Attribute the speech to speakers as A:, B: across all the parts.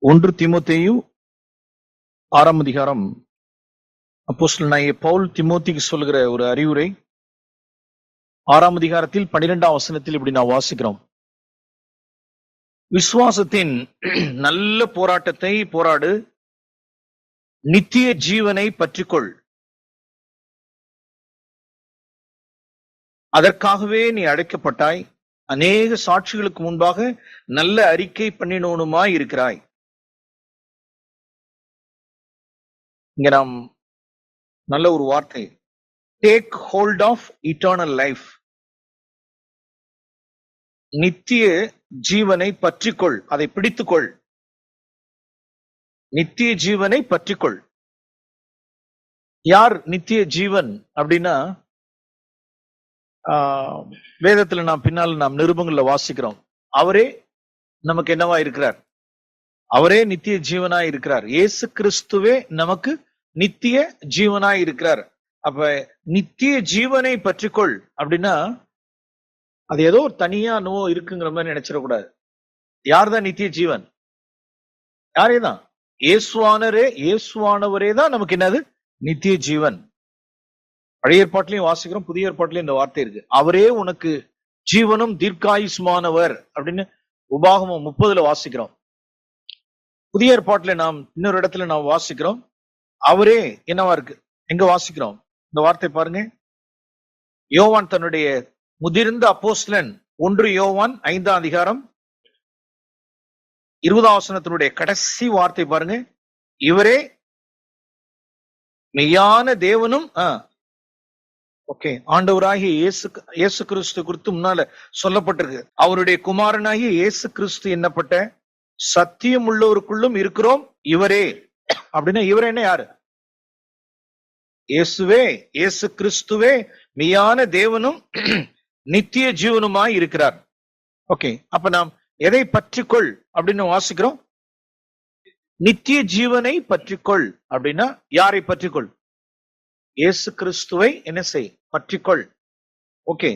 A: ஒன்று தீமோத்தேயு 6ஆம் அதிகாரம். அப்போஸ்தலனாகிய பவுல் தீமோத்திக்கு சொல்லுகிற ஒரு அறிவுரை. 6ஆம் அதிகாரத்தில் 12ஆம் வசனத்தில் இப்படி நான் வாசிக்கிறோம். விசுவாசத்தின் நல்ல போராட்டத்தை போராடு, நித்திய ஜீவனை பற்றிக்கொள், அதற்காகவே நீ அழைக்கப்பட்டாய், அநேக சாட்சிகளுக்கு முன்பாக நல்ல அறிக்கை பண்ணினோனுமாய் இருக்கிறாய். இங்க நாம் நல்ல ஒரு வார்த்தை, take hold of eternal life, நித்திய ஜீவனை பற்றிக்கொள், அதை பிடித்துக்கொள். நித்திய ஜீவனை பற்றிக்கொள். யார் நித்திய ஜீவன் அப்படின்னா, வேதத்துல நாம் பின்னால் நாம் நிருபங்கள்ல வாசிக்கிறோம், அவரே நமக்கு என்னவா இருக்கிறார், அவரே நித்திய ஜீவனாய் இருக்கிறார். இயேசு கிறிஸ்துவே நமக்கு நித்திய ஜீவனாய் இருக்கிறார். அப்ப நித்திய ஜீவனை பற்றிக்கொள் அப்படின்னா அது ஏதோ ஒரு தனியா இருக்குங்கிற மாதிரி நினைச்சிடக்கூடாது. யார்தான் நித்திய ஜீவன்? யாரே தான்? இயேசுவானவரே தான் நமக்கு என்னது நித்திய ஜீவன். பழைய ஏற்பாட்டிலையும் வாசிக்கிறோம், புதிய ஏற்பாட்டிலையும் இந்த வார்த்தை இருக்கு, அவரே உனக்கு ஜீவனும் தீர்க்காயுஷ்மானவர் அப்படின்னு உபாகமம் 30 வாசிக்கிறோம். புதிய ஏற்பாட்டுல நாம் இன்னொரு இடத்துல நாம் வாசிக்கிறோம், அவரே என்னவா இருக்கு. எங்க வாசிக்கிறோம் இந்த வார்த்தை பாருங்க. யோவான் தன்னுடைய முதிர்ந்த அப்போஸ்தலன் 1 யோவான் 5ஆம் அதிகாரம் 20ஆம் வசனத்தினுடைய கடைசி வார்த்தை பாருங்க. இவரே மெய்யான தேவனும் ஆண்டவராகிய இயேசு கிறிஸ்து குறித்து முன்னால சொல்லப்பட்டிருக்கு. அவருடைய குமாரனாகிய இயேசு கிறிஸ்து என்னப்பட்ட சத்தியம் உள்ளவருக்குள்ளும் இருக்கிறோம். இவரே அப்படின்னா இவரே என்ன யாரு? இயேசுவே, இயேசு கிறிஸ்துவே மெய்யான தேவனும் நித்திய ஜீவனுமாய் இருக்கிறார். ஓகே, அப்ப நாம் எதை பற்றிக்கொள் அப்படின்னு வாசிக்கிறோம்? நித்திய ஜீவனை பற்றிக்கொள் அப்படின்னா யாரை பற்றிக்கொள்? இயேசு கிறிஸ்துவை என்ன செய்? பற்றிக்கொள். ஓகே,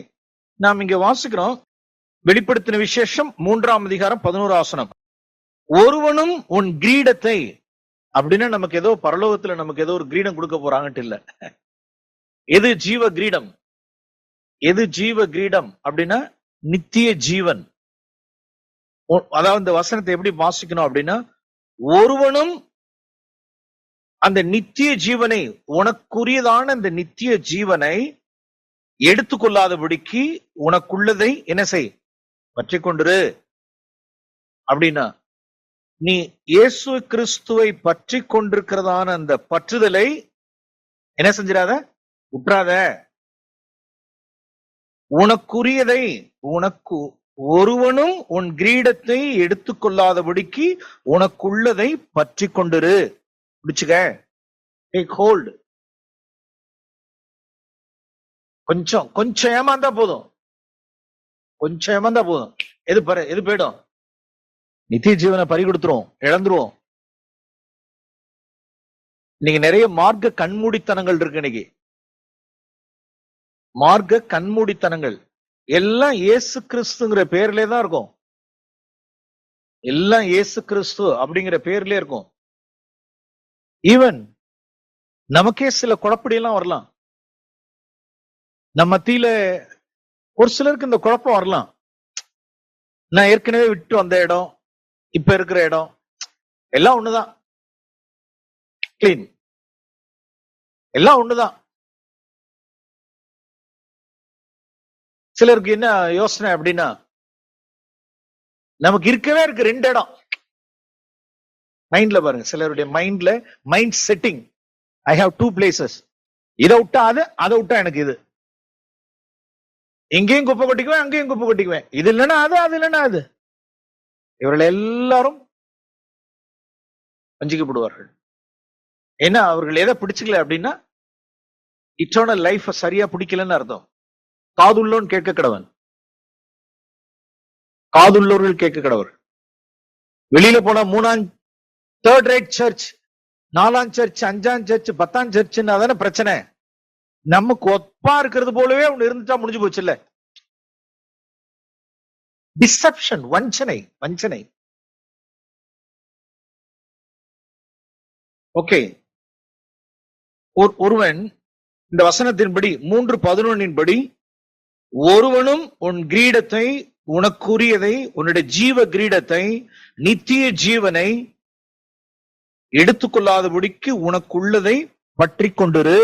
A: நாம் இங்க வாசிக்கிறோம் வெளிப்படுத்தின விசேஷம் 3ஆம் அதிகாரம் 11ஆம் வசனம். ஒருவனும் உன் கிரீடத்தை அப்படின்னா நமக்கு ஏதோ பரலோகத்துல நமக்கு ஏதோ ஒரு கிரீடம் கொடுக்க போறாங்கட்டு இல்ல. எது ஜீவ கிரீடம்? எது ஜீவ கிரீடம் அப்படின்னா நித்திய ஜீவன். அதாவது இந்த வசனத்தை எப்படி வாசிக்கணும் அப்படின்னா, ஒருவனும் அந்த நித்திய ஜீவனை, உனக்குரியதான அந்த நித்திய ஜீவனை எடுத்துக்கொள்ளாதபடிக்கு உனக்குள்ளதை என்ன செய்? பற்றி கொண்டிரு. அப்படின்னா நீ இயேசு கிறிஸ்துவை பற்றி கொண்டிருக்கிறதான அந்த பற்றுதலை என்ன செஞ்சிடாத, விட்டுறாத. உனக்குரியதை, உனக்கு ஒருவனும் உன் கிரீடத்தை எடுத்துக்கொள்ளாதபடிக்கு உனக்குள்ளதை பற்றி கொண்டிரு. பிடிச்சுக்க, டேக் ஹோல்டு. கொஞ்சம் ஏமாந்தா போதும், கொஞ்சம் ஏமாந்தா போதும். எது போயிடும்? நித்திய ஜீவனை பறி கொடுத்துரும், இழந்துருவோம். இன்னைக்கு நிறைய மார்க்க கண்மூடித்தனங்கள் இருக்கு. இன்னைக்கு மார்க்க கண்மூடித்தனங்கள் எல்லாம் இயேசு கிறிஸ்துங்கிற பேர்லயே தான் இருக்கும். எல்லாம் இயேசு கிறிஸ்து அப்படிங்கிற பேர்லயே இருக்கும். ஈவன் நமக்கே சில குழப்படியெல்லாம் வரலாம். நம்ம மத்தியில ஒரு சிலருக்கு இந்த குழப்பம் வரலாம். நான் ஏற்கனவே விட்டு வந்த இடம், இப்ப இருக்கிற இடம் எல்லாம் ஒண்ணுதான், கிளீன், எல்லாம் ஒண்ணுதான். சிலருக்கு என்ன யோசனை அப்படின்னா, நமக்கு இருக்கவே இருக்கு 2 இடம். மைண்ட்ல பாருங்க, சிலருடைய மைண்ட்ல mind setting, I have 2 places. இதை விட்டா அது, அதை விட்டா எனக்கு இது. இங்கேயும் குப்பை கொட்டிக்குவேன், அங்கேயும் குப்பை கொட்டிக்குவேன். இது இல்லைன்னா அது, அது இல்லைன்னா அது. இவர்கள் எல்லாரும் வஞ்சிக்கப்படுவார்கள். ஏன்னா அவர்கள் எதை பிடிச்சுக்கல அப்படின்னா, இட்டர்னல் லைஃப் சரியா பிடிக்கலன்னு அர்த்தம். காதுள்ளோன் கேட்க கடவன், காதுள்ளவர்கள் கேட்க கடவர். வெளியில போனா 3ஆம் தேர்ட் ரேட் சர்ச், 4ஆம் சர்ச், 5ஆம் சர்ச், 10ஆம் சர்ச்ன்னு அதான பிரச்சனை. நமக்கு ஒப்பா இருக்கிறது போலவே ஒண்ணு இருந்துட்டா முடிஞ்சு போச்சு இல்ல. டிசப்ஷன், வஞ்சனை. ஓகே, ஒருவன் இந்த வசனத்தின்படி 3:11 படி, ஒருவனும் உன் கிரீடத்தை, உனக்குரியதை, உன்னுடைய ஜீவ கிரீடத்தை, நித்திய ஜீவனை எடுத்துக்கொள்ளாதபடிக்கு உனக்குள்ளதை பற்றி கொண்டிரு.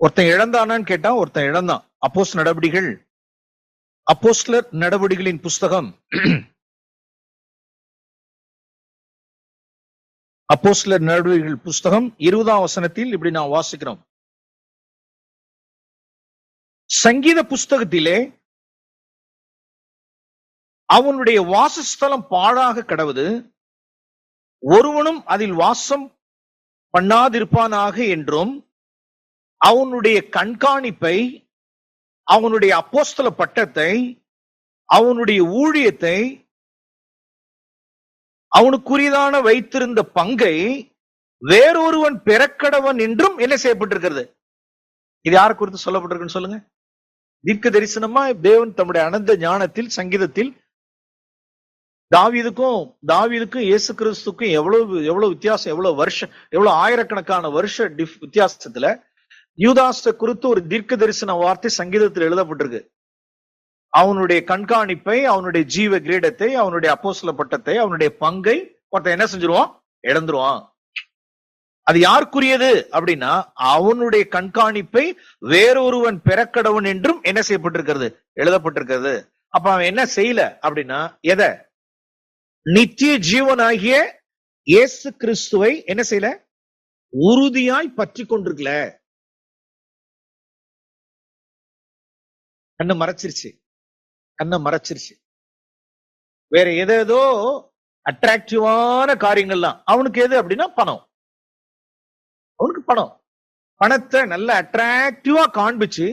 A: ஒருத்தன் இழந்தானான்னு கேட்டா ஒருத்தன் இழந்தான். அப்போஸ்தலர் நடவடிக்கைகளின் புஸ்தகம் அப்போஸ்தலர் நடவடிக்கைகள் புஸ்தகம் 20ஆம் வசனத்தில் இப்படி நான் வாசிக்கிறோம். சங்கீத புஸ்தகத்திலே அவனுடைய வாசஸ்தலம் பாழாக கடவுது, ஒருவனும் அதில் வாசம் பண்ணாதிருப்பானாக என்றும், அவனுடைய கண்காணிப்பை, அவனுடைய அப்போஸ்தல பட்டத்தை, அவனுடைய ஊழியத்தை, அவனுக்குரியதான வைத்திருந்த பங்கை வேறொருவன் பெறக்கடவன் என்றும் என்ன செய்யப்பட்டிருக்கிறது. இது யாரை குறித்து சொல்லப்பட்டிருக்குன்னு சொல்லுங்க. தீர்க்க தரிசனமா தேவன் தம்முடைய அனந்த ஞானத்தில் சங்கீதத்தில் தாவீதுக்கும் இயேசு கிறிஸ்துக்கும் எவ்வளவு வித்தியாசம், எவ்வளவு ஆயிரக்கணக்கான வருஷ வித்தியாசத்துல யூதாசை குறித்து ஒரு தீர்க்க தரிசன வார்த்தை சங்கீதத்தில் எழுதப்பட்டிருக்கு. அவனுடைய கண்காணிப்பை, அவனுடைய ஜீவ கிரீடத்தை, அவனுடைய அப்போஸ்தல பட்டத்தை, அவனுடைய பங்கை ஒருத்தன் என்ன செஞ்சிருவான், இழந்துருவான். அது யாருக்குரியது அப்படின்னா, அவனுடைய கண்காணிப்பை வேறொருவன் பெறக்கடவன் என்றும் என்ன செய்யப்பட்டிருக்கிறது, எழுதப்பட்டிருக்கிறது. அப்ப அவன் என்ன செய்யல அப்படின்னா, எதை, நித்திய ஜீவனாகிய இயேசு கிறிஸ்துவை என்ன செய்யல, உறுதியாய் பற்றி கொண்டிருக்கல. கண்ணை மறைச்சிருச்சு. வேற ஏதேதோ அட்ராக்டிவான காரியங்கள்லாம். அவனுக்கு எது அப்படின்னா பணம். அவனுக்கு பணத்தை நல்ல அட்ராக்டிவா காண்பிச்சு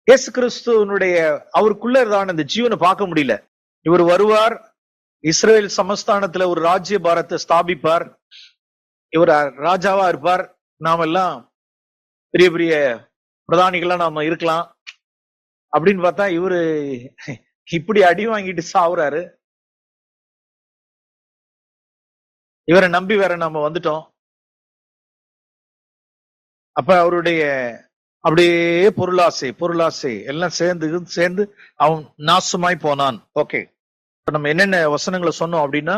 A: இயேசு கிறிஸ்துவனுடைய அவருக்குள்ள இருந்த அந்த ஜீவனை பார்க்க முடியல. இவர் வருவார், இஸ்ரேல் சமஸ்தானத்துல ஒரு ராஜ்ய பாரத்தை ஸ்தாபிப்பார், இவர் ராஜாவா இருப்பார், நாம எல்லாம் பெரிய பெரிய பிரதானிகள்லாம் நாம இருக்கலாம் அப்படின்னு பார்த்தா இவரு இப்படி அடி வாங்கிட்டு சாவுறாரு. இவரை நம்பி வேற நாம வந்துட்டோம். அப்ப அவருடைய அப்படியே பொருளாசை எல்லாம் சேர்ந்து அவன் நாசமாய் போனான். ஓகே, நம்ம என்னென்ன வசனங்களை சொன்னோம் அப்படின்னா,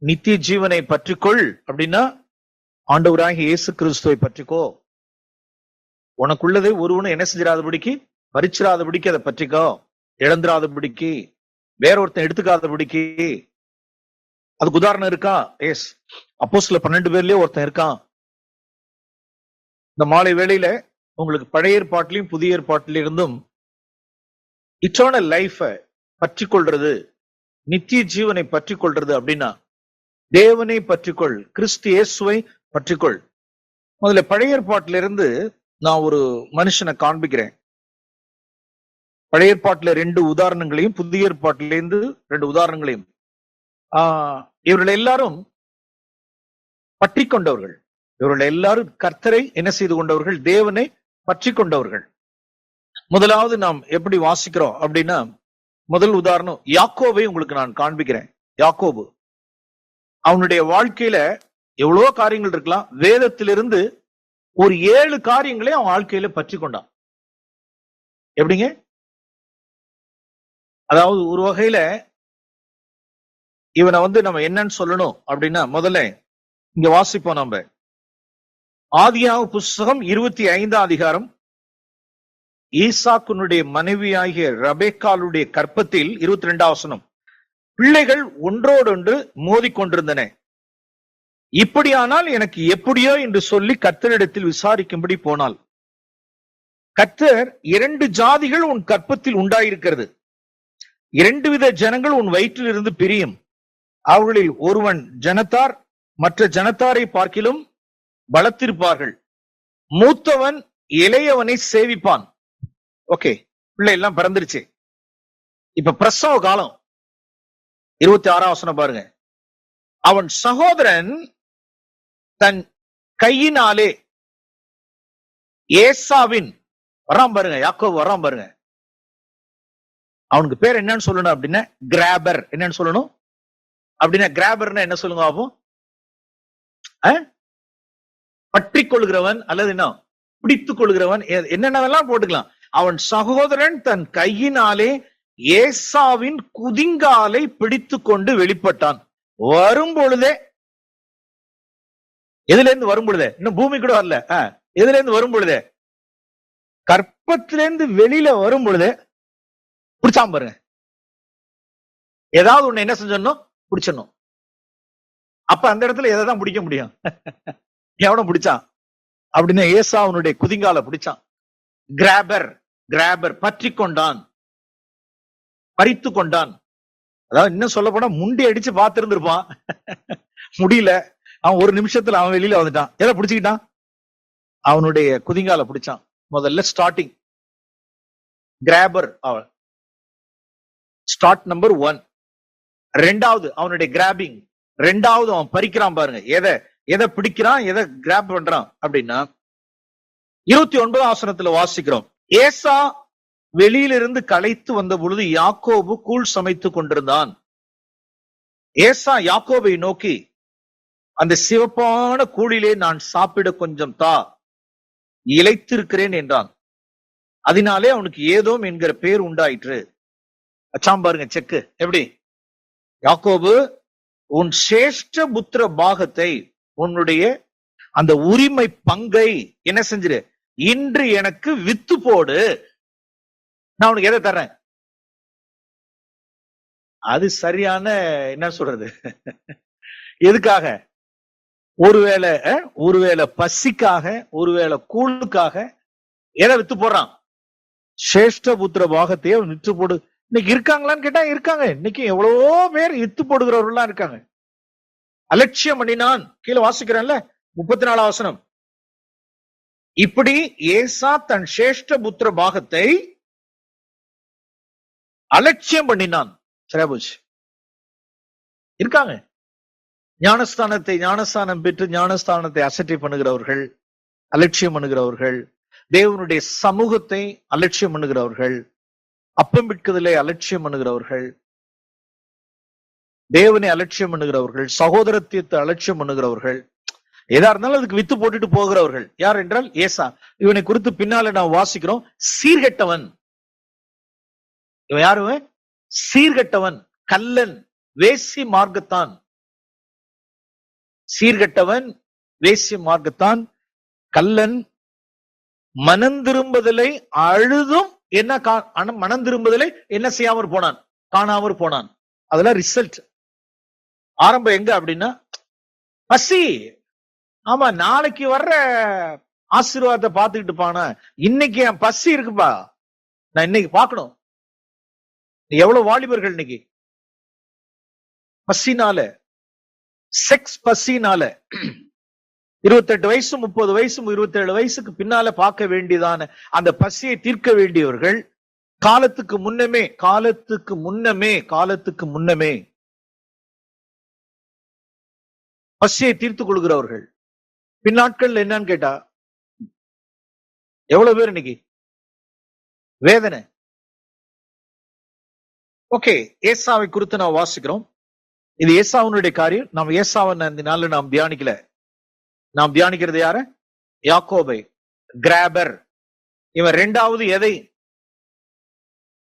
A: நித்திய ஜீவனை பற்றிக்கொள் அப்படின்னா ஆண்டவராகிய இயேசு கிறிஸ்துவை பற்றிக்கோ. உனக்குள்ளதை ஒருவனும் என்ன செஞ்சிடாதபடிக்கு, பறிச்சிடாதபடிக்கு அதை பற்றிக்கோ, இழந்துராதபடிக்கு, வேறொருத்தன் எடுத்துக்காதபடிக்கு. அதுக்கு உதாரணம் இருக்கா? எஸ், அப்போஸ்தலர் 12 பேர்லயே ஒருத்தன் இருக்கான். இந்த மாலை வேளையில உங்களுக்கு பழைய ஏற்பாட்டிலையும் புதிய ஏற்பாட்டில இருந்தும் இட்டர்னல் லைஃப பற்றி கொள்றது, நித்திய ஜீவனை பற்றி கொள்றது அப்படின்னா தேவனை பற்றிக்கொள், கிறிஸ்து இயேசுவை பற்றிக்கொள். முதல்ல பழைய ஏற்பாட்டில இருந்து நான் ஒரு மனுஷனை காண்பிக்கிறேன். பழைய ஏற்பாட்டில 2 உதாரணங்களையும் புதிய ஏற்பாட்டிலிருந்து 2 உதாரணங்களையும். இவர்கள் எல்லாரும் பற்றி கொண்டவர்கள். இவர்கள் எல்லாரும் கர்த்தரை என்ன செய்து கொண்டவர்கள், தேவனை பற்றி கொண்டவர்கள். முதலாவது நாம் எப்படி வாசிக்கிறோம் அப்படின்னா, முதல் உதாரணம் யாக்கோபை உங்களுக்கு நான் காண்பிக்கிறேன். யாக்கோபு அவனுடைய வாழ்க்கையில எவ்வளவோ காரியங்கள் இருக்கலாம். வேதத்திலிருந்து ஒரு 7 காரியங்களை அவன் வாழ்க்கையில பற்றி கொண்டான். எப்படிங்க? அதாவது ஒரு வகையில இவனை நம்ம என்னன்னு சொல்லணும் அப்படின்னா, முதல்ல இங்க வாசிப்போம். நம்ம ஆதியாகம புஸ்தகம் 25ஆம் அதிகாரம், ஈசாக்குனுடைய மனைவியாகிய ரெபெக்காளுடைய கற்பத்தில் 22ஆம் வசனம். பிள்ளைகள் ஒன்றோடொன்று மோதிக்கொண்டிருந்தன. இப்படியானால் எனக்கு எப்படியோ என்று சொல்லி கர்த்தரிடத்தில் விசாரிக்கும்படி போனாள். கர்த்தர், 2 ஜாதிகள் உன் கற்பத்தில் உண்டாயிருக்கிறது, 2 வித ஜனங்கள் உன் வயிற்றில் இருந்து பிரியும், அவர்களில் ஒருவன் ஜனத்தார் மற்ற ஜனத்தாரை பார்க்கிலும் பலத்திருப்பார்கள், மூத்தவன் இளையவனை சேவிப்பான். ஓகே, பிள்ளை எல்லாம் பிறந்துருச்சு. இப்ப பிரசவ காலம். 26ஆம் வசனம் பாருங்க. அவன் சகோதரன் தன் கையினாலே ஏசாவின் வரான் பாருங்க, யாக்கோபு வரான் பாருங்க. அவனுக்கு பேர் என்னன்னு சொல்லணும் அப்படின்னா கிராபர். என்னன்னு சொல்லணும்? அப்படின்னா கிராபர்னா என்ன சொல்லுங்க அப்போ? பற்றி கொள்கிறவன் அல்லது என்ன பிடித்துக் கொள்கிறவன், என்னென்னவெல்லாம் போட்டுக்கலாம். அவன் சகோதரன் தன் கையினாலே ஏசாவின் குதிங்காலை பிடித்து கொண்டு வெளிப்பட்டான். வரும் பொழுதே, எதுல இருந்து வரும் பொழுதே, இன்னும் பூமி கூட வரல, எதுல இருந்து வரும் பொழுதே, கற்பத்திலிருந்து வெளியில வரும் பொழுதே பிடிச்சாம பாருங்க. ஏதாவது ஒண்ணு என்ன செஞ்சிடணும், பிடிச்சிடணும். அப்ப அந்த இடத்துல எதைதான் பிடிக்க முடியும்? எவனை பிடிச்சான் அப்படின்னா ஏசாவுனுடைய குதிங்கால பிடிச்சான். கிராபர், கிராபர் பற்றி கொண்டான், பறித்து கொண்டான். அதாவது இன்னும் சொல்ல போனா முண்டி அடிச்சு பார்த்திருந்திருப்பான், முடியல. அவன் ஒரு நிமிஷத்துல அவன் வெளியில வந்துட்டான். எதை பிடிச்சுக்கிட்டான்? அவனுடைய குதிங்கால பிடிச்சான். முதல்ல ஸ்டார்டிங் கிராபர், அவன் ஸ்டார்ட் நம்பர் 1. ரெண்டாவது அவனுடைய கிராபிங், ரெண்டாவது அவன் பறிக்கிறான் பாருங்க. எதை பிடிக்கிறான், எதை கிராப் பண்றான் அப்படின்னா 29 வசனத்துல வாசிக்கிறோம். ஏசா வெளியிலிருந்து களைத்து வந்த பொழுது யாக்கோபு கூழ் சமைத்து கொண்டிருந்தான். ஏசா யாக்கோபை நோக்கி, அந்த சிவப்பான கூழிலே நான் சாப்பிட கொஞ்சம் தா, இளைத்திருக்கிறேன் என்றான். அதனாலே அவனுக்கு ஏதோம் என்கிற பேர் உண்டாயிற்று. அச்சாம் பாருங்க செக்கு எப்படி. யாக்கோபு, உன் சேஷ்ட புத்திர பாகத்தை, உன்னுடைய அந்த உரிமை பங்கை என்ன செஞ்சிரு, இன்று எனக்கு வித்து போடு, நான் உனக்கு எதை தர்றேன். அது சரியான என்ன சொல்றது, எதுக்காக? ஒருவேளை பசிக்காக, ஒருவேளை கூழுக்காக எதை வித்து போடுறான்? சேஷ்ட புத்திர பாகத்தையே வித்து போடு. இன்னைக்கு இருக்காங்களான்னு கேட்டா இருக்காங்க. இன்னைக்கு எவ்வளவோ பேர் வித்து போடுகிறவர்கள்லாம் இருக்காங்க. அலட்சியம் பண்ணினான், கீழே வாசிக்கிறேன்ல 34 வசனம். இப்படி ஏசா தன் சேஷ்ட புத்திர பாகத்தை அலட்சியம் பண்ணினான். சரியா போச்சு. இருக்காங்க ஞானஸ்தானம் பெற்று ஞானஸ்தானத்தை அசட்டை பண்ணுகிறவர்கள், அலட்சியம் பண்ணுகிறவர்கள், தேவனுடைய சமூகத்தை அலட்சியம் பண்ணுகிறவர்கள், அப்பம் விற்கதிலே அலட்சியம் பண்ணுகிறவர்கள், தேவனை அலட்சியம் பண்ணுகிறவர்கள், சகோதரத்தியத்தை அலட்சியம் பண்ணுகிறவர்கள், எதா இருந்தாலும் அதுக்கு வித்து போட்டுட்டு போகிறவர்கள். யார் என்றால் ஏசா. இவனை குறித்து பின்னால நாம் வாசிக்கிறோம். சீர்கெட்டவன். இவன் யாரு? சீர்கெட்டவன், கல்லன், வேசி மார்க்கத்தான். சீர்கெட்டவன், வேசி மார்க்கத்தான், கல்லன், மனம் திரும்புதலை அழுதும் என்ன மனம் திரும்புதலை என்ன செய்யாமற் போனான், காணாமற் போனான். அதெல்லாம் ரிசல்ட். ஆரம்பம் எங்க அப்படின்னா பசி. ஆமா, நாளைக்கு வர்ற ஆசீர்வாதத்தை பார்த்துக்கிட்டு பானா, இன்னைக்கு என் பசி இருக்குப்பா, நான் இன்னைக்கு பார்க்கணும். எவ்வளவு வாலிபர்கள் இன்னைக்கு பசினால, செக்ஸ் பசினால 28 வயசும் 30 வயசும் 27 வயசுக்கு பின்னால பார்க்க வேண்டியதான அந்த பசியை தீர்க்க வேண்டியவர்கள் காலத்துக்கு முன்னமே பசியை தீர்த்துக் கொள்கிறவர்கள். பின்னாட்கள் என்னன்னு கேட்டா எவ்வளவு பேர் இன்னைக்கு வேதனை. ஓகே, ஏசாவை குறித்து நாம் வாசிக்கிறோம். இது ஏசாவுனுடைய காரியம். நாம் ஏசாவை இந்த நாள்ல நாம் தியானிக்கல. நாம் தியானிக்கிறது யார? யாக்கோபை, கிராபர். இவன் ரெண்டாவது எதை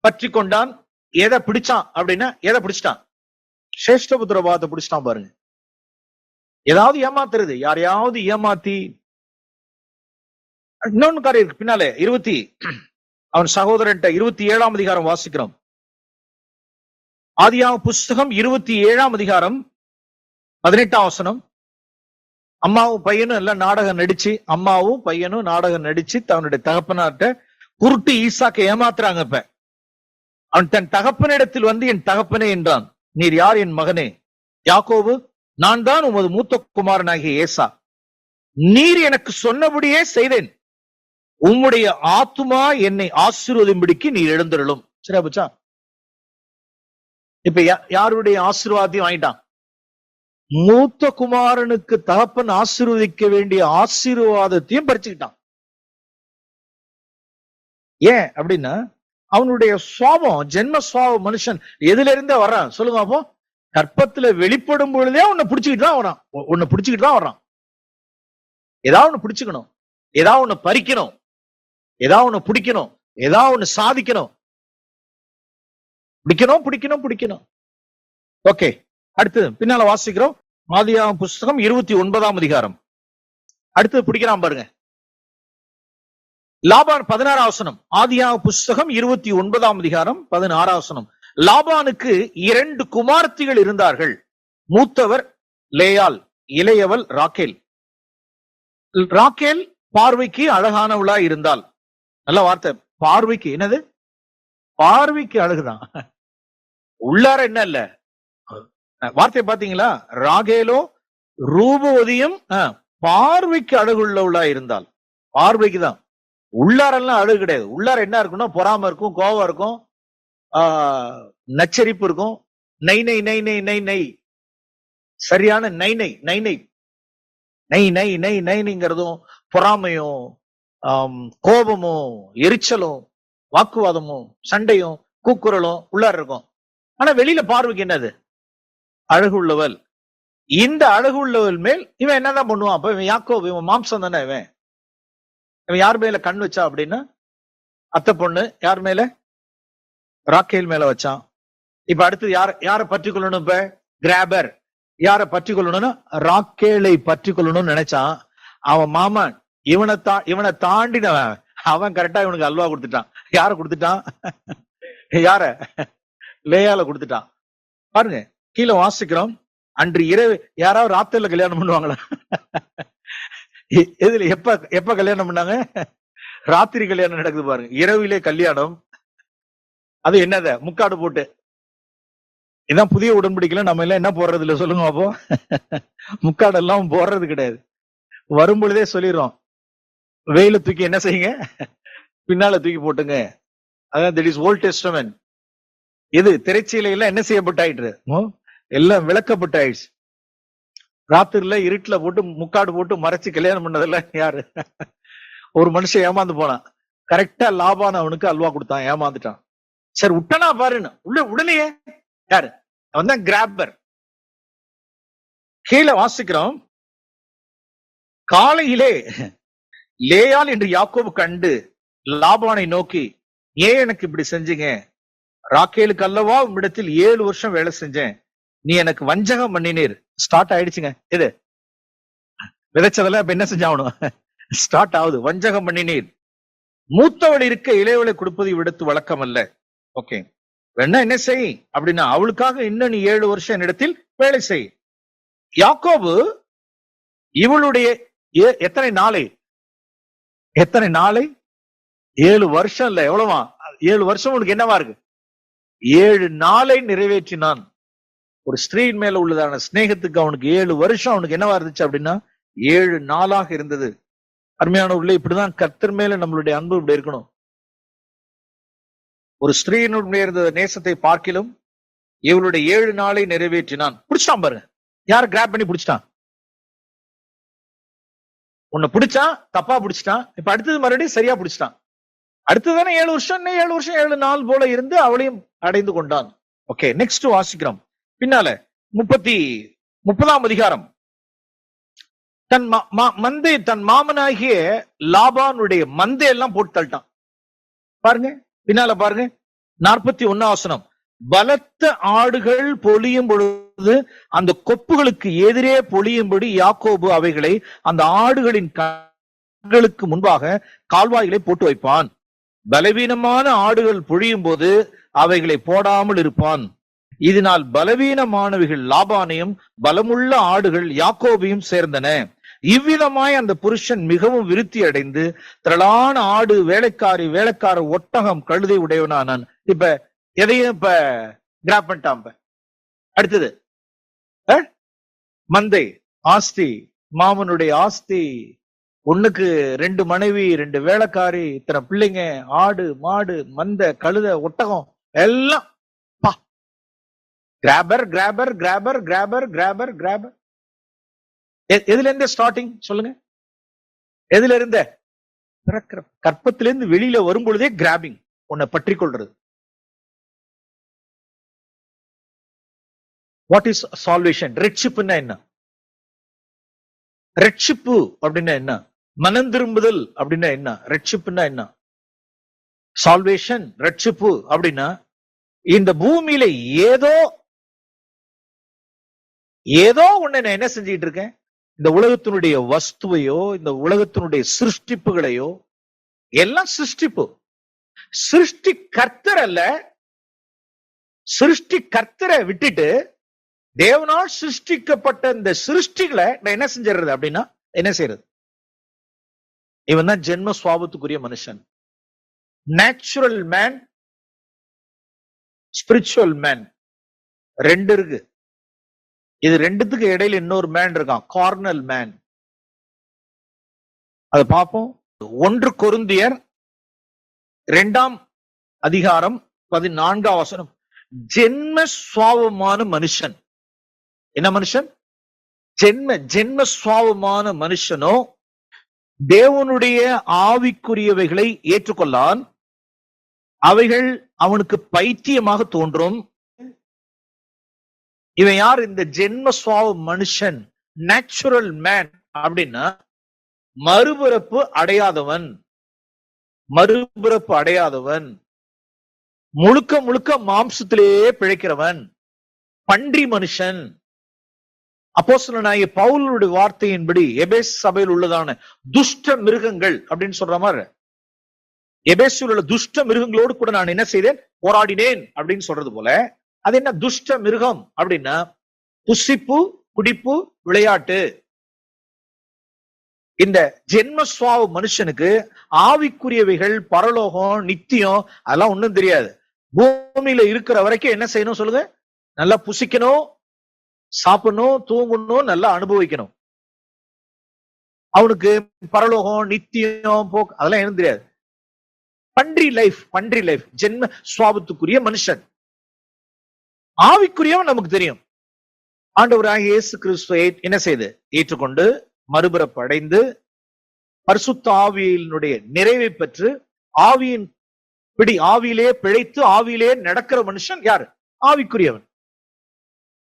A: பற்றி கொண்டான், எதை பிடிச்சான் அப்படின்னா, எதை பிடிச்சிட்டான்? சேஷ்டபுத்திரபாதத்தை பிடிச்சிட்டான் பாருங்க. ஏதாவது ஏமாத்துறது, யாரையாவது ஏமாத்தி. இன்னொன்னு காரியம் இருக்கு பின்னாலே. அவன் சகோதரன் 27ஆம் அதிகாரம் வாசிக்கிறோம். ஆதியாகம புஸ்தகம் 27ஆம் அதிகாரம் 18ஆம் வசனம். அம்மாவும் பையனும் எல்லாம் நாடகம் நடிச்சு, அம்மாவும் பையனும் நாடகம் நடிச்சு தன்னுடைய தகப்பனார்ட்ட குருட்டு ஈசாக்கை ஏமாத்துறாங்க. இப்ப அவன் தன் தகப்பனிடத்தில் வந்து, என் தகப்பனே என்றான். நீர் யார் என் மகனே? யாக்கோபு, நான் தான் உமது மூத்த குமாரனாகிய ஏசா. நீர் எனக்கு சொன்னபடியே செய்தேன். உம்முடைய ஆத்துமா என்னை ஆசீர்வதிம்படிக்கு நீர் எழுந்தருளும். சரியா போச்சா? இப்ப யாருடைய ஆசீர்வாதத்தையும் வாங்கிட்டான்? மூத்த குமாரனுக்கு தகப்பன் ஆசீர்வதிக்க வேண்டிய ஆசீர்வாதத்தையும் பறிச்சுக்கிட்டான். ஏன் அப்படின்னா அவனுடைய சுவாபம், ஜென்ம சுவாபம், மனுஷன் எதுல இருந்தே வர்றான் சொல்லுங்க அப்போ? கற்பத்துல வெளிப்படும் பொழுதே உன்னை பிடிச்சுக்கிட்டு தான் வரான். உன்னை பிடிச்சுக்கிட்டு தான் வர்றான். ஏதாவது ஒண்ணு பிடிச்சுக்கணும், ஏதாவது ஒண்ணு பறிக்கணும், ஏதாவது ஒண்ணு பிடிக்கணும், ஏதாவது ஒண்ணு சாதிக்கணும். பிடிக்கணும் பிடிக்கணும் பிடிக்கணும். ஓகே, அடுத்து பின்னால வாசிக்கிறோம். ஆதியாகமம் புஸ்தகம் 29ஆம் அதிகாரம். அடுத்து பிடிக்கிறான் பாருங்க. லாபான் 16ஆம் வசனம். ஆதியாகமம் புஸ்தகம் 29ஆம் அதிகாரம் 16ஆம் வசனம். லாபானுக்கு 2 குமாரத்திகள் இருந்தார்கள். மூத்தவர் லேயாள், இளையவள் ராக்கேல். ராக்கேல் பார்வைக்கு அழகானவளா இருந்தாள். நல்ல வார்த்தை. பார்வைக்கு என்னது? பார்வைக்கு அழகுதான். உள்ளார என்ன இல்ல. வார்த்தை பாத்தீங்களா? ராகேலோ ரூபவதியும் பார்வைக்கு அழகுள்ளவளா இருந்தாள். பார்வைக்கு தான். உள்ளாரெல்லாம் அழகு கிடையாது. உள்ளார என்ன இருக்குன்னா பொறாம இருக்கும், கோபம் இருக்கும், நச்சரிப்பு இருக்கும். நை நை நை நை நை நை, சரியான நை நை நை நை நை நை நை நைங்கிறதும் பொறாமையும் கோபமும் எரிச்சலும் வாக்குவாதமும் சண்டையும் கூக்குரலும் உள்ளார இருக்கும். ஆனா வெளியில பார்வைக்கு என்னது? அழகு உள்ளவள். இந்த அழகு உள்ளவள் மேல் இவன் என்னதான் பண்ணுவான்? அப்ப இவன் யாக்கோபு, இவன் மாம்சம் தானே. இவன் யார் மேல கண் வச்சா அப்படின்னா அத்தை பொண்ணு யார் மேல? ராக்கேல் மேல வச்சான். இப்ப அடுத்து யார பற்றி கொள்ளணும்? இப்ப கிராபர் யார பற்றி கொள்ளணும்னா ராக்கேலை பற்றி கொள்ளணும்னு நினைச்சான். அவன் மாமன் இவனை தாண்டினவன். அவன் கரெக்டா இவனுக்கு அல்வா கொடுத்துட்டான். யார கொடுத்துட்டான்? யார? லேயால கொடுத்துட்டான். பாருங்க, கீழே வாசிக்கிறோம். அன்று இரவு யாராவது ராத்திரில கல்யாணம் பண்ணுவாங்களா? எதுல எப்ப கல்யாணம் பண்ணாங்க? ராத்திரி கல்யாணம் நடக்குது பாருங்க. இரவிலே கல்யாணம். அது என்னத முக்காடு போட்டு. இதான் புதிய உடன்படிக்கையில நம்ம எல்லாம் என்ன போடுறது இல்ல சொல்லுங்க அப்போ. முக்காடு எல்லாம் போடுறது கிடையாது. வரும் பொழுதே சொல்லிடுறோம், வெயில தூக்கி என்ன செய்யுங்க, பின்னால தூக்கி போட்டுங்க. அதான் தட் இஸ் ஓல்ட் டெஸ்டமென்ட். இது திரைச்சீலை எல்லாம் என்ன செய்யப்பட்டாயிற்று? எல்லாம் விளக்கப்பட்டாயிடுச்சு. ராத்திரில இருட்டுல போட்டு முக்காடு போட்டு மறைச்சு கல்யாணம் பண்ணதெல்லாம் யாரு? ஒரு மனுஷன் ஏமாந்து போனான். கரெக்டா லாபான் அவனுக்கு அல்வா கொடுத்தான், ஏமாந்துட்டான். சரி விட்டனா பாருன்னு உடனே யாரு? அவன் தான் கிராபர். கீழே வாசிக்கிறோம். காலையிலே லேயாள் என்று யாக்கோபு கண்டு லாபானை நோக்கி, ஏன் எனக்கு இப்படி செஞ்சீங்க? ராக்கேலுக்கு அல்லவா உம்மிடத்தில் 7 வருஷம் வேலை செஞ்சேன், நீ எனக்கு வஞ்சகம் பண்ணினீர். ஸ்டார்ட் ஆயிடுச்சுங்க. இது விதைச்சதெல்லாம் இப்ப என்ன செஞ்சாகணும்? ஸ்டார்ட் ஆகுது. வஞ்சகம் பண்ணினீர். மூத்தவள் இருக்க இளையவளை கொடுப்பது இவ்விடத்து வழக்கம் அல்ல. ஓகே, வேணா என்ன செய் அப்படின்னா அவளுக்காக இன்னும் நீ 7 வருஷம் என்னிடத்தில் வேலை செய். யாக்கோபு இவளுடைய எத்தனை நாளை 7 வருஷம் இல்ல, எவ்வளவா? 7 வருஷம் உனக்கு என்னவா இருக்கு? 7 நாளை நிறைவேற்றினான். ஒரு ஸ்திரீயின் மேல உள்ளதான ஸ்நேகத்துக்கு அவனுக்கு 7 வருஷம் அவனுக்கு என்னவா இருந்துச்சு அப்படின்னா 7 நாளாக இருந்தது. அருமையான உள்ள இப்படிதான் கர்த்தர் மேல நம்மளுடைய அன்பு இப்படி இருக்கணும். ஒரு ஸ்திரீயினுடைய இருந்த நேசத்தை பார்க்கிலும் இவளுடைய 7 நாளை நிறைவேற்றினான். பிடிச்சிட்டான் பாருங்க. யார கிராப் பண்ணி பிடிச்சிட்டான்? உன்னை பிடிச்சான், தப்பா பிடிச்சிட்டான். இப்ப அடுத்தது மறுபடியும் சரியா பிடிச்சிட்டான். அடுத்ததானே 7 வருஷம் 7 நாள் போல இருந்து அவளையும் அடைந்து கொண்டான். ஓகே, நெக்ஸ்ட் வாசிக்கிறோம். பின்னால 30ஆம் அதிகாரம். தன் மாமனாகிய லாபானுடைய மந்தை எல்லாம் போட்டு தள்ளிட்டான். பாருங்க, பின்னால பாருங்க 41ஆம் வசனம். பலத்த ஆடுகள் பொழியும் பொழுது அந்த கொப்புகளுக்கு எதிரே பொழியும்படி யாக்கோபு அவைகளை அந்த ஆடுகளின் கண்களுக்கு முன்பாக கால்வாய்களை போட்டு வைப்பான். பலவீனமான ஆடுகள் பொழியும் போது அவைகளை போடாமல் இருப்பான். இதனால் பலவீனமானவைகள் லாபானையும் பலமுள்ள ஆடுகள் யாக்கோபையும் சேர்ந்தன. இவ்விதமாய் அந்த புருஷன் மிகவும் விருத்தி அடைந்து திரளான ஆடு, வேலைக்கார ஒட்டகம், கழுதை உடையவனானான். இப்ப எதையும் இப்ப கிராப் பண்ணிட்டான். அடுத்தது மந்தை, ஆஸ்தி, மாமனுடைய ஆஸ்தி, ஒண்ணுக்கு 2 மனைவி, 2 வேலைக்காரி, இத்தனை பிள்ளைங்க, ஆடு, மாடு, மந்தை, கழுத, ஒட்டகம் எல்லாம். Grabber grabber grabber grabber grabber grabber. எதுல இருந்த ஸ்டார்டிங் சொல்லுங்க? எதுல இருந்த? கற்பத்திலிருந்து வெளியில வரும் பொழுதே கிராபிங், உன்னை பற்றி கொள்றது. What is salvation? ரட்சிப்புன்னா என்ன? ரட்சிப்பு அப்படின்னா என்ன? மனம் திரும்புதல் அப்படின்னா என்ன? ரட்சிப்புன்னா என்ன? சால்வேஷன், ரட்சிப்பு அப்படின்னா இந்த பூமியில ஏதோ ஒண்ணு நான் என்ன செஞ்சிட்டு இருக்கேன், இந்த உலகத்தினுடைய வஸ்துவையோ இந்த உலகத்தினுடைய சிருஷ்டிப்புகளையோ, எல்லாம் சிருஷ்டிப்பு. சிருஷ்டி கர்த்தர் அல்ல. சிருஷ்டி கர்த்தரை விட்டுட்டு தேவனால் சிருஷ்டிக்கப்பட்ட இந்த சிருஷ்டிகளை நான் என்ன செஞ்சிடறது அப்படின்னா என்ன செய்யறது? இவன் தான் ஜென்ம சுவாபத்துக்குரிய மனுஷன். நேச்சுரல் மேன், ஸ்பிரிச்சுவல் மேன், ரெண்டு இருக்கு. இது ரெண்டுத்துக்கு இடையில இன்னொரு மேன் இருக்கான், கார்னல் மேன். அதை பார்ப்போம். 1 கொரிந்தியர் 2ஆம் அதிகாரம் 14ஆம் வசனம். ஜென்ம சுவாபமான மனுஷன், என்ன மனுஷன்? ஜென்ம சுவாபமான மனுஷனோ தேவனுடைய ஆவிக்குரியவைகளை ஏற்றுக்கொள்ளான், அவைகள் அவனுக்கு பைத்தியமாக தோன்றும். இவன் யார்? இந்த ஜென்ம சுவாப மனுஷன், நேச்சுரல் மேன் அப்படின்னா மறுபிறப்பு அடையாதவன். மறுபிறப்பு அடையாதவன், முழுக்க முழுக்க மாம்சத்திலேயே பிழைக்கிறவன், பன்றி மனுஷன். அப்போஸ்தலனாகிய பவுலுடைய வார்த்தையின்படி எபேஸ் சபையில் உள்ளதான துஷ்ட மிருகங்கள் அப்படின்னு சொல்ற மாதிரி, எபேசில் உள்ள துஷ்ட மிருகங்களோடு கூட நான் என்ன செய்தேன், போராடினேன் அப்படின்னு சொல்றது போல. அது என்ன துஷ்ட மிருகம் அப்படின்னா புசிப்பு, குடிப்பு, விளையாட்டு. இந்த ஜென்ம சுவாப மனுஷனுக்கு ஆவிக்குரியவைகள், பரலோகம், நித்தியம் அதெல்லாம் ஒண்ணும் தெரியாது. பூமியில இருக்கிற வரைக்கும் என்ன செய்யணும் சொல்லுங்க? நல்லா புசிக்கணும், சாப்பிடணும், தூங்கணும், நல்லா அனுபவிக்கணும். அவனுக்கு பரலோகம், நித்தியம், போக்கு அதெல்லாம் என்ன தெரியாது. பன்றி லைஃப், ஜென்ம சுவாபத்துக்குரிய மனுஷன். ஆவிக்குரியவன் நமக்கு தெரியும். ஆண்டவராகிய இயேசு கிறிஸ்துவை என்ன செய்து ஏற்றுக்கொண்டு மறுபிறப்பு அடைந்து பரிசுத்த ஆவியினுடைய நிறைவை பெற்று ஆவியிலே பிழைத்து ஆவியிலே நடக்கிற மனுஷன் யாரு? ஆவிக்குரியவன்.